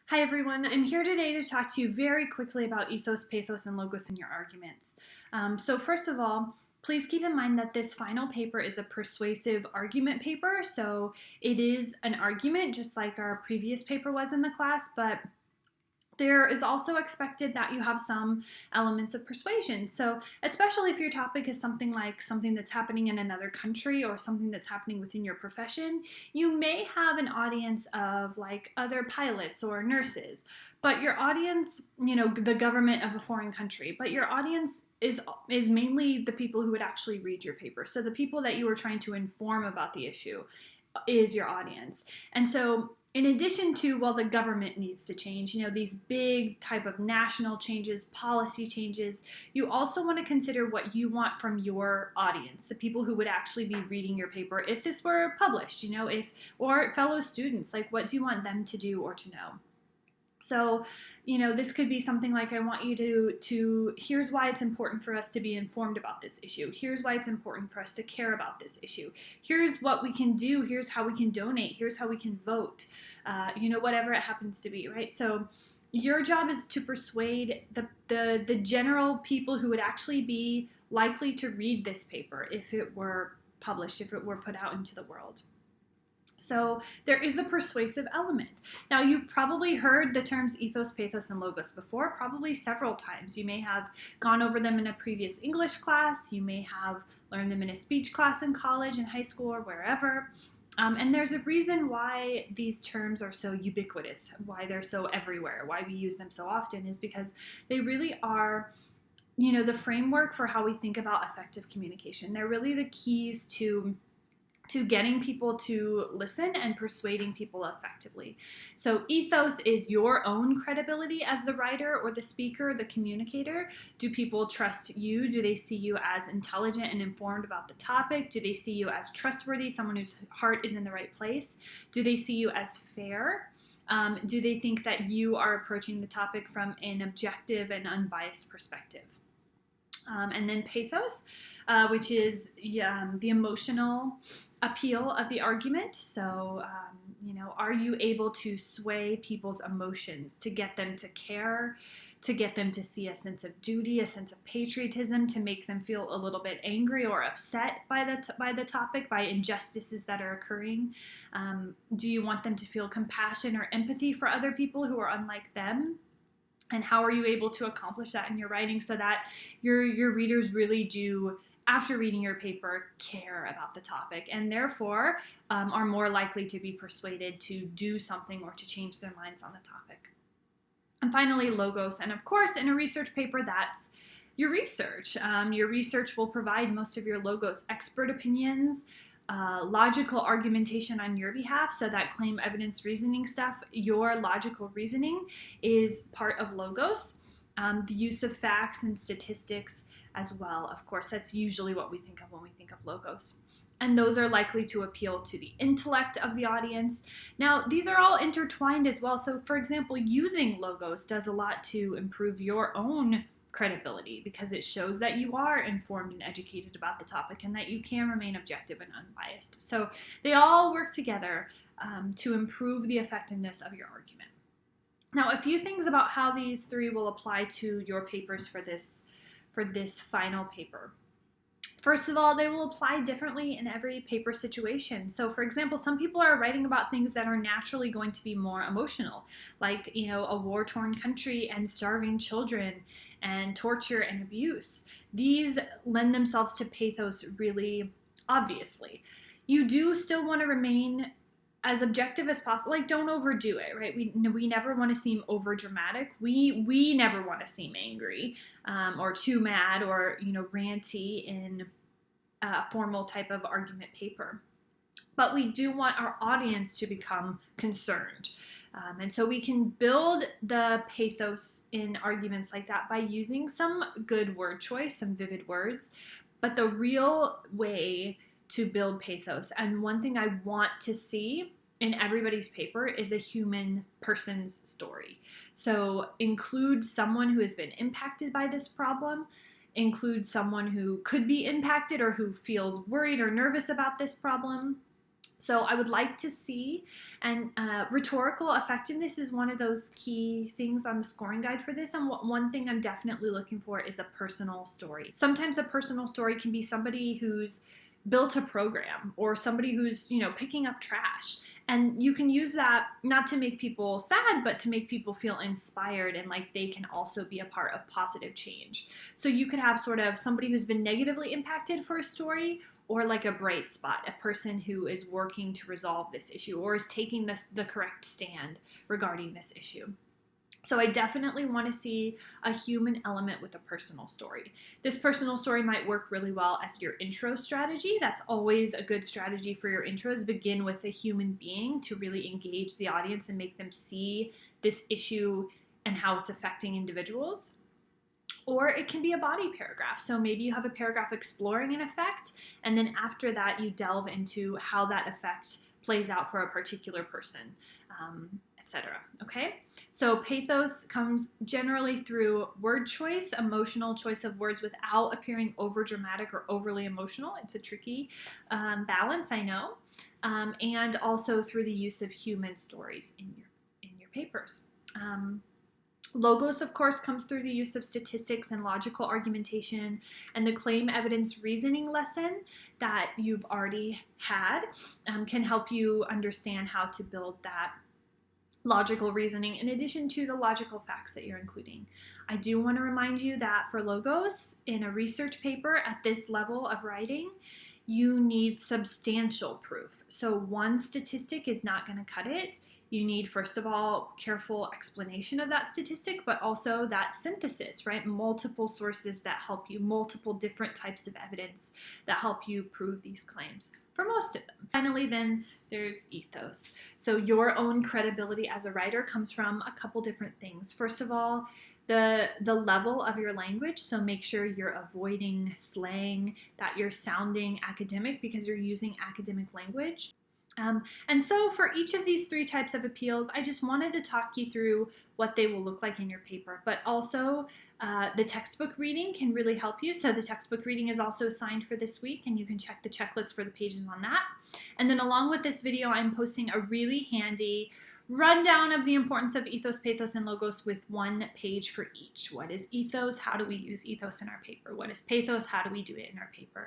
Hi everyone, I'm here today to talk to you very quickly about ethos, pathos, and logos in your arguments. So first of all, please keep in mind that this final paper is a persuasive argument paper, so it is an argument just like our previous paper was in the class, but there is also expected that you have some elements of persuasion. So, especially if your topic is something like something that's happening in another country or something that's happening within your profession, you may have an audience of like other pilots or nurses, but your audience, the government of a foreign country, but your audience is mainly the people who would actually read your paper. So the people that you are trying to inform about the issue is your audience. And so in addition to, well, the government needs to change, these big type of national changes, policy changes, you also want to consider what you want from your audience, the people who would actually be reading your paper if this were published, or fellow students, like what do you want them to do or to know? So, this could be something like, I want you to here's why it's important for us to be informed about this issue. Here's why it's important for us to care about this issue. Here's what we can do. Here's how we can donate. Here's how we can vote. Whatever it happens to be, right? So your job is to persuade the general people who would actually be likely to read this paper if it were published, if it were put out into the world. So there is a persuasive element. Now, you've probably heard the terms ethos, pathos, and logos before, probably several times. You may have gone over them in a previous English class. You may have learned them in a speech class in college, in high school, or wherever. And there's a reason why these terms are so ubiquitous, why they're so everywhere, why we use them so often, is because they really are the framework for how we think about effective communication. They're really the keys to getting people to listen and persuading people effectively. So ethos is your own credibility as the writer or the speaker, the communicator. Do people trust you? Do they see you as intelligent and informed about the topic? Do they see you as trustworthy, someone whose heart is in the right place? Do they see you as fair? Do they think that you are approaching the topic from an objective and unbiased perspective? And then pathos, which is the emotional appeal of the argument. So, are you able to sway people's emotions, to get them to care, to get them to see a sense of duty, a sense of patriotism, to make them feel a little bit angry or upset by the topic, by injustices that are occurring? Do you want them to feel compassion or empathy for other people who are unlike them? And how are you able to accomplish that in your writing so that your readers really do, after reading your paper, care about the topic and therefore are more likely to be persuaded to do something or to change their minds on the topic? And finally, logos. And of course, in a research paper, that's your research. Your research will provide most of your logos, expert opinions, logical argumentation on your behalf. So that claim, evidence, reasoning stuff, your logical reasoning is part of logos. The use of facts and statistics as well. Of course, that's usually what we think of when we think of logos. And those are likely to appeal to the intellect of the audience. Now, these are all intertwined as well. So, for example, using logos does a lot to improve your own credibility because it shows that you are informed and educated about the topic and that you can remain objective and unbiased. So they all work together to improve the effectiveness of your argument. Now, a few things about how these three will apply to your papers for this final paper. First of all, they will apply differently in every paper situation. So, for example, some people are writing about things that are naturally going to be more emotional, like, a war-torn country and starving children and torture and abuse. These lend themselves to pathos really obviously. You do still want to remain as objective as possible. Like, don't overdo it, right? We never want to seem over dramatic. We never want to seem angry or too mad or ranty in a formal type of argument paper. But we do want our audience to become concerned. And so we can build the pathos in arguments like that by using some good word choice, some vivid words. But the real way to build pathos, and one thing I want to see in everybody's paper, is a human person's story. So include someone who has been impacted by this problem, include someone who could be impacted or who feels worried or nervous about this problem. So I would like to see, and rhetorical effectiveness is one of those key things on the scoring guide for this. And one thing I'm definitely looking for is a personal story. Sometimes a personal story can be somebody who's built a program or somebody who's, picking up trash. And you can use that not to make people sad, but to make people feel inspired and like they can also be a part of positive change. So you could have sort of somebody who's been negatively impacted for a story, or like a bright spot, a person who is working to resolve this issue or is taking the correct stand regarding this issue. So I definitely want to see a human element with a personal story. This personal story might work really well as your intro strategy. That's always a good strategy for your intros. Begin with a human being to really engage the audience and make them see this issue and how it's affecting individuals. Or it can be a body paragraph. So maybe you have a paragraph exploring an effect, and then after that you delve into how that effect plays out for a particular person, etc. Okay? So pathos comes generally through word choice, emotional choice of words without appearing over dramatic or overly emotional. It's a tricky balance, I know. And also through the use of human stories in your papers. Logos, of course, comes through the use of statistics and logical argumentation, and the claim evidence reasoning lesson that you've already had can help you understand how to build that logical reasoning in addition to the logical facts that you're including. I do want to remind you that for logos in a research paper at this level of writing, you need substantial proof. So one statistic is not going to cut it. You need, first of all, careful explanation of that statistic, but also that synthesis, right? Multiple sources that help you, multiple different types of evidence that help you prove these claims for most of them. Finally, then there's ethos. So your own credibility as a writer comes from a couple different things. First of all, the level of your language. So make sure you're avoiding slang, that you're sounding academic because you're using academic language. And so for each of these three types of appeals, I just wanted to talk you through what they will look like in your paper, but also the textbook reading can really help you. So the textbook reading is also assigned for this week, and you can check the checklist for the pages on that. And then along with this video, I'm posting a really handy rundown of the importance of ethos, pathos, and logos with one page for each. What is ethos? How do we use ethos in our paper? What is pathos? How do we do it in our paper?